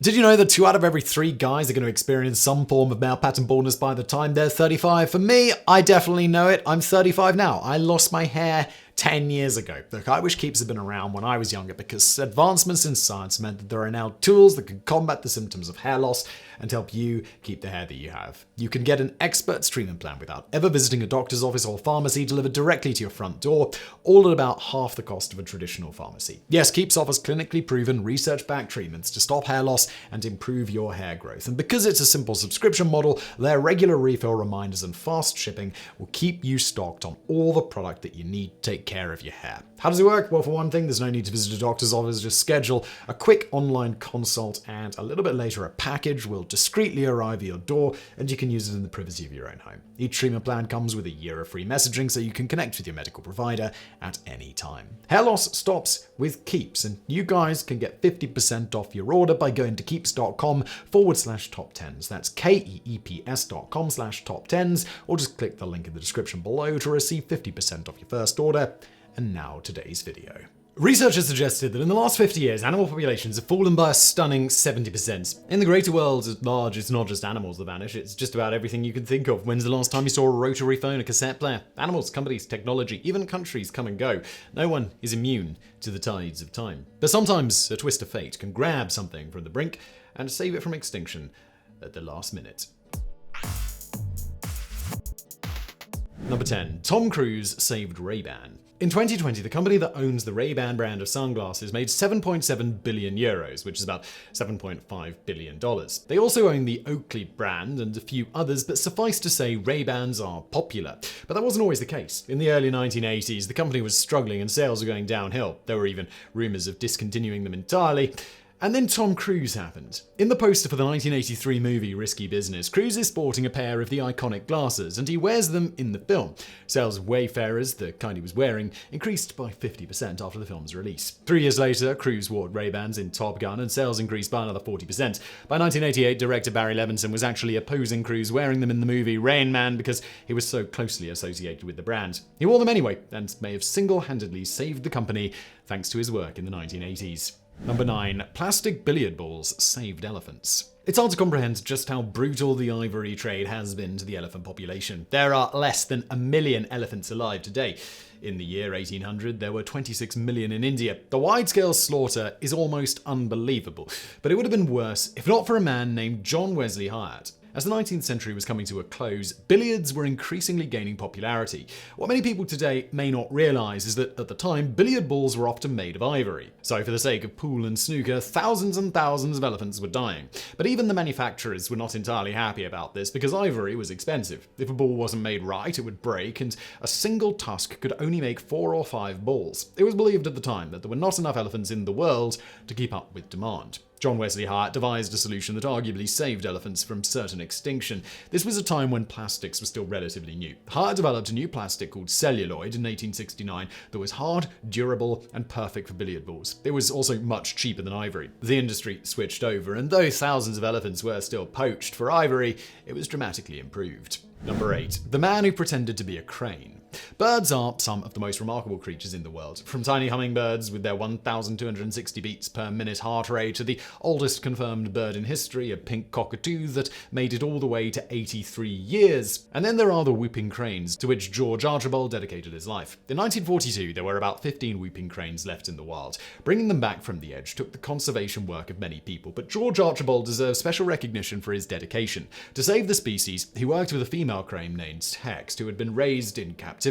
Did you know that 2 out of every 3 guys are going to experience some form of male pattern baldness by the time they're 35? For me, I definitely know it. I'm 35 now. I lost my hair 10 years ago. Look, I wish keeps had been around when I was younger because advancements in science meant that there are now tools that can combat the symptoms of hair loss and help you keep the hair that you have. You can get an expert's treatment plan without ever visiting a doctor's office or pharmacy delivered directly to your front door, all at about half the cost of a traditional pharmacy. Yes, Keeps offers clinically proven, research-backed treatments to stop hair loss and improve your hair growth. And because it's a simple subscription model, their regular refill reminders and fast shipping will keep you stocked on all the product that you need to take care of your hair. How does it work? Well, for one thing, there's no need to visit a doctor's office. Just schedule a quick online consult, and a little bit later, a package will discreetly arrive at your door, and you can use it in the privacy of your own home. Each treatment plan comes with a year of free messaging, so you can connect with your medical provider at any time. Hair loss stops with Keeps, and you guys can get 50% off your order by going to keeps.com/TopTenz. That's KEEPS.com/TopTenz, or just click the link in the description below to receive 50% off your first order. And now today's video. Researchers suggested that in the last 50 years, animal populations have fallen by a stunning 70%. In the greater world at large, it's not just animals that vanish, it's just about everything you can think of. When's the last time you saw a rotary phone, a cassette player? Animals, companies, technology, even countries come and go. No one is immune to the tides of time. But sometimes a twist of fate can grab something from the brink and save it from extinction at the last minute. Number 10. Tom Cruise saved Ray-Ban. In 2020, the company that owns the Ray-Ban brand of sunglasses made 7.7 billion euros, which is about $7.5 billion. They also own the Oakley brand and a few others, but suffice to say, Ray-Bans are popular. But that wasn't always the case. In the early 1980s, the company was struggling and sales were going downhill. There were even rumors of discontinuing them entirely. And then Tom Cruise happened. In the poster for the 1983 movie Risky Business, Cruise is sporting a pair of the iconic glasses, and he wears them in the film. Sales of Wayfarers, the kind he was wearing, increased by 50% after the film's release. 3 years later, Cruise wore Ray-Bans in Top Gun, and sales increased by another 40%. By 1988, director Barry Levinson was actually opposing Cruise wearing them in the movie Rain Man because he was so closely associated with the brand. He wore them anyway, and may have single-handedly saved the company thanks to his work in the 1980s. Number 9. Plastic billiard balls saved elephants. It's hard to comprehend just how brutal the ivory trade has been to the elephant population. There are less than 1 million elephants alive today. In the year 1800, there were 26 million in India. The wide-scale slaughter is almost unbelievable, but it would have been worse if not for a man named John Wesley Hyatt. As the 19th century was coming to a close, billiards were increasingly gaining popularity. What many people today may not realize is that at the time, billiard balls were often made of ivory. So for the sake of pool and snooker, thousands and thousands of elephants were dying. But even the manufacturers were not entirely happy about this because ivory was expensive. If a ball wasn't made right, it would break, and a single tusk could only make 4 or 5 balls. It was believed at the time that there were not enough elephants in the world to keep up with demand. John Wesley Hyatt devised a solution that arguably saved elephants from certain extinction. This was a time when plastics were still relatively new. Hyatt developed a new plastic called celluloid in 1869 that was hard, durable, and perfect for billiard balls. It was also much cheaper than ivory. The industry switched over, and though thousands of elephants were still poached for ivory, it was dramatically improved. Number 8. The man who pretended to be a crane. Birds are some of the most remarkable creatures in the world. From tiny hummingbirds with their 1,260 beats per minute heart rate to the oldest confirmed bird in history, a pink cockatoo that made it all the way to 83 years. And then there are the whooping cranes, to which George Archibald dedicated his life. In 1942, there were about 15 whooping cranes left in the wild. Bringing them back from the edge took the conservation work of many people, but George Archibald deserves special recognition for his dedication. To save the species, he worked with a female crane named Text, who had been raised in captivity,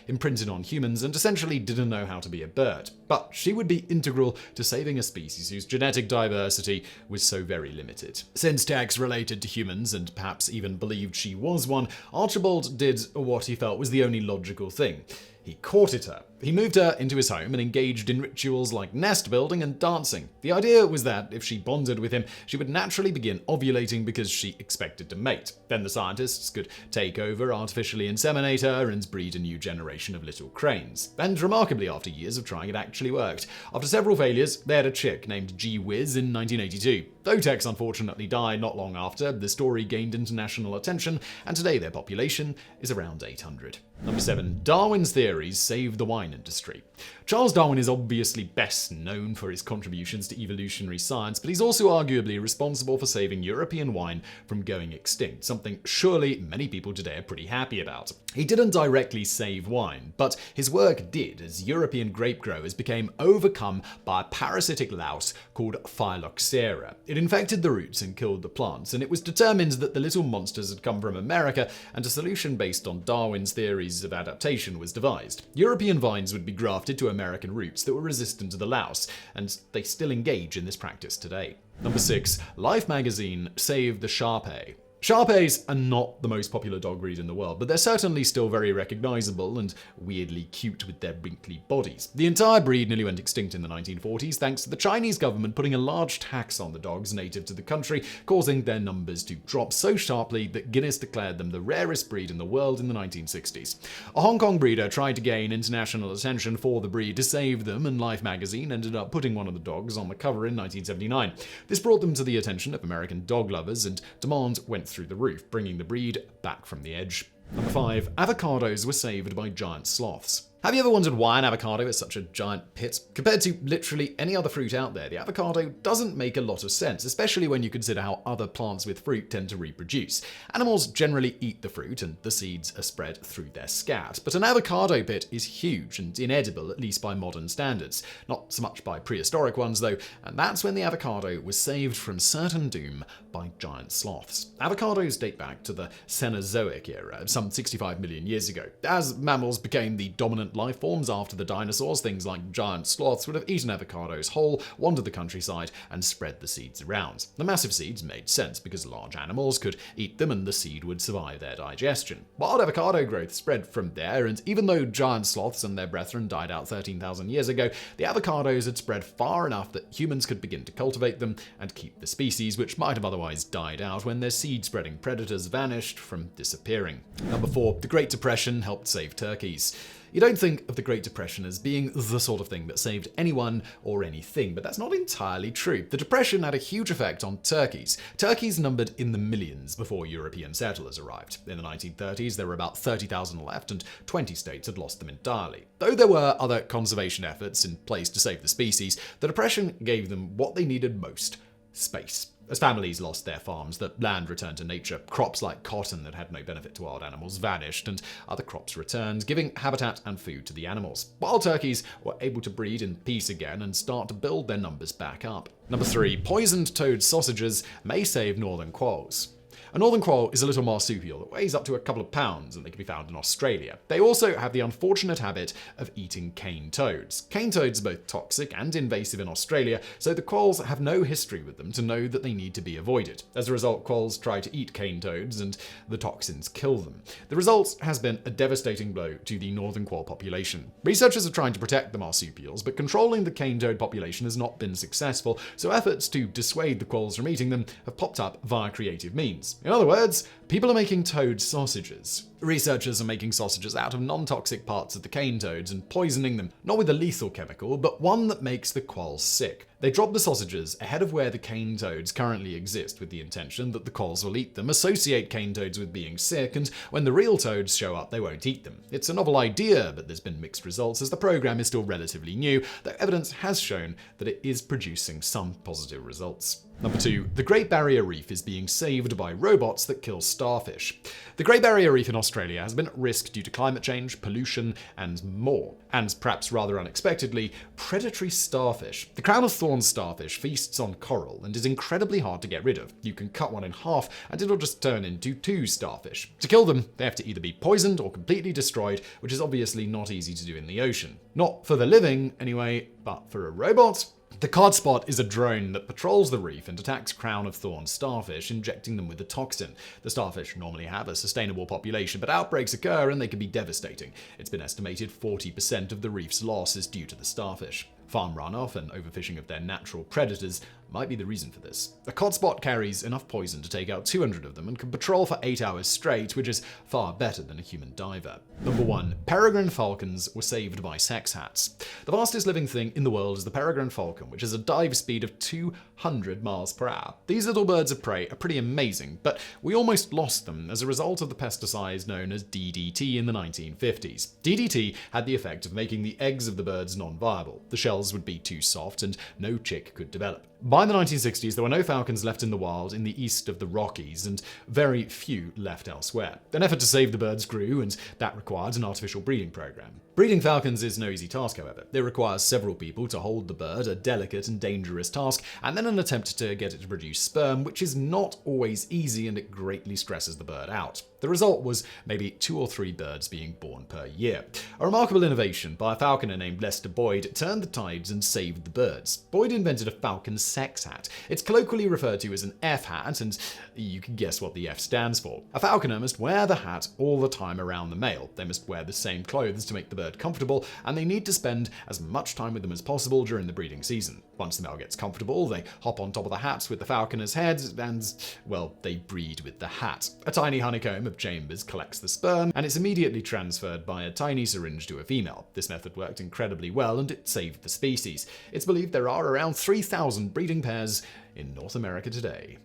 imprinted on humans, and essentially didn't know how to be a bird. But she would be integral to saving a species whose genetic diversity was so very limited. Since Tex related to humans, and perhaps even believed she was one, Archibald did what he felt was the only logical thing. He courted her. He moved her into his home and engaged in rituals like nest building and dancing. The idea was that if she bonded with him, she would naturally begin ovulating because she expected to mate. Then the scientists could take over, artificially inseminate her, and breed a new generation of little cranes. And remarkably, after years of trying, it actually worked. After several failures, they had a chick named Gee Whiz in 1982. Dotex unfortunately died not long after. The story gained international attention, and today their population is around 800. Number 7. Darwin's theories saved the wine industry. Charles Darwin is obviously best known for his contributions to evolutionary science, but he's also arguably responsible for saving European wine from going extinct, something surely many people today are pretty happy about. He didn't directly save wine, but his work did as European grape growers became overcome by a parasitic louse called Phylloxera. It infected the roots and killed the plants, and it was determined that the little monsters had come from America, and a solution based on Darwin's theories of adaptation was devised. European vines would be grafted to American roots that were resistant to the louse, and they still engage in this practice today. Number 6. Life magazine saved the Shar-Pei. Shar-Peis are not the most popular dog breed in the world, but they're certainly still very recognizable and weirdly cute with their wrinkly bodies. The entire breed nearly went extinct in the 1940s thanks to the Chinese government putting a large tax on the dogs native to the country, causing their numbers to drop so sharply that Guinness declared them the rarest breed in the world in the 1960s. A Hong Kong breeder tried to gain international attention for the breed to save them, and Life magazine ended up putting one of the dogs on the cover in 1979. This brought them to the attention of American dog lovers, and demand went through the roof, bringing the breed back from the edge. Number 5. Avocados were saved by giant sloths. Have you ever wondered why an avocado is such a giant pit? Compared to literally any other fruit out there, the avocado doesn't make a lot of sense, especially when you consider how other plants with fruit tend to reproduce. Animals generally eat the fruit, and the seeds are spread through their scat. But an avocado pit is huge and inedible, at least by modern standards. Not so much by prehistoric ones, though, and that's when the avocado was saved from certain doom by giant sloths. Avocados date back to the Cenozoic era, some 65 million years ago. As mammals became the dominant life forms after the dinosaurs, things like giant sloths would have eaten avocados whole, wandered the countryside, and spread the seeds around. The massive seeds made sense because large animals could eat them and the seed would survive their digestion. Wild avocado growth spread from there, and even though giant sloths and their brethren died out 13,000 years ago, the avocados had spread far enough that humans could begin to cultivate them and keep the species, which might have otherwise died out when their seed-spreading predators vanished, from disappearing. Number 4. The Great Depression helped save turkeys. You don't think of the Great Depression as being the sort of thing that saved anyone or anything, but that's not entirely true. The Depression had a huge effect on turkeys. Turkeys numbered in the millions before European settlers arrived. In the 1930s, there were about 30,000 left, and 20 states had lost them entirely. Though there were other conservation efforts in place to save the species, the Depression gave them what they needed most: space. As families lost their farms, the land returned to nature. Crops like cotton that had no benefit to wild animals vanished, and other crops returned, giving habitat and food to the animals. Wild turkeys were able to breed in peace again and start to build their numbers back up. Number 3. Poisoned toad sausages may save northern quolls. A northern quoll is a little marsupial that weighs up to a couple of pounds, and they can be found in Australia. They also have the unfortunate habit of eating cane toads. Cane toads are both toxic and invasive in Australia, so the quolls have no history with them to know that they need to be avoided. As a result, quolls try to eat cane toads, and the toxins kill them. The result has been a devastating blow to the northern quoll population. Researchers are trying to protect the marsupials, but controlling the cane toad population has not been successful, so efforts to dissuade the quolls from eating them have popped up via creative means. In other words, people are making toad sausages. Researchers are making sausages out of non-toxic parts of the cane toads and poisoning them, not with a lethal chemical, but one that makes the quolls sick. They drop the sausages ahead of where the cane toads currently exist with the intention that the quolls will eat them, associate cane toads with being sick, and when the real toads show up, they won't eat them. It's a novel idea, but there's been mixed results as the program is still relatively new, though evidence has shown that it is producing some positive results. Number 2. The Great Barrier Reef is being saved by robots that kill starfish. The Great Barrier Reef in Australia has been at risk due to climate change, pollution, and more. And perhaps rather unexpectedly, predatory starfish. The crown of thorns starfish feasts on coral and is incredibly hard to get rid of. You can cut one in half and it'll just turn into 2 starfish. To kill them, they have to either be poisoned or completely destroyed, which is obviously not easy to do in the ocean. Not for the living, anyway, but for a robot? The Cardspot is a drone that patrols the reef and attacks crown of thorns starfish, injecting them with a toxin. The starfish normally have a sustainable population, but outbreaks occur and they can be devastating. It's been estimated 40% of the reef's loss is due to the starfish. Farm runoff and overfishing of their natural predators might be the reason for this. A cod spot carries enough poison to take out 200 of them and can patrol for 8 hours straight, which is far better than a human diver. Number 1. Peregrine falcons were saved by sex hats. The fastest living thing in the world is the peregrine falcon, which has a dive speed of 200 miles per hour. These little birds of prey are pretty amazing, but we almost lost them as a result of the pesticide known as DDT in the 1950s. DDT had the effect of making the eggs of the birds non-viable. The shells would be too soft and no chick could develop. By the 1960s, there were no falcons left in the wild in the east of the Rockies, and very few left elsewhere. An effort to save the birds grew, and that required an artificial breeding program. Breeding falcons is no easy task, however. It requires several people to hold the bird, a delicate and dangerous task, and then an attempt to get it to produce sperm, which is not always easy, and it greatly stresses the bird out. The result was maybe 2 or 3 birds being born per year. A remarkable innovation by a falconer named Lester Boyd turned the tides and saved the birds. Boyd invented a falcon sex hat. It's colloquially referred to as an F hat, and you can guess what the F stands for. A falconer must wear the hat all the time around the male. They must wear the same clothes to make the bird comfortable, and they need to spend as much time with them as possible during the breeding season. Once the male gets comfortable, they hop on top of the hat with the falconer's head, and, well, they breed with the hat. A tiny honeycomb of chambers collects the sperm, and it's immediately transferred by a tiny syringe to a female. This method worked incredibly well, and it saved the species. It's believed there are around 3,000 breeding pairs in North America today.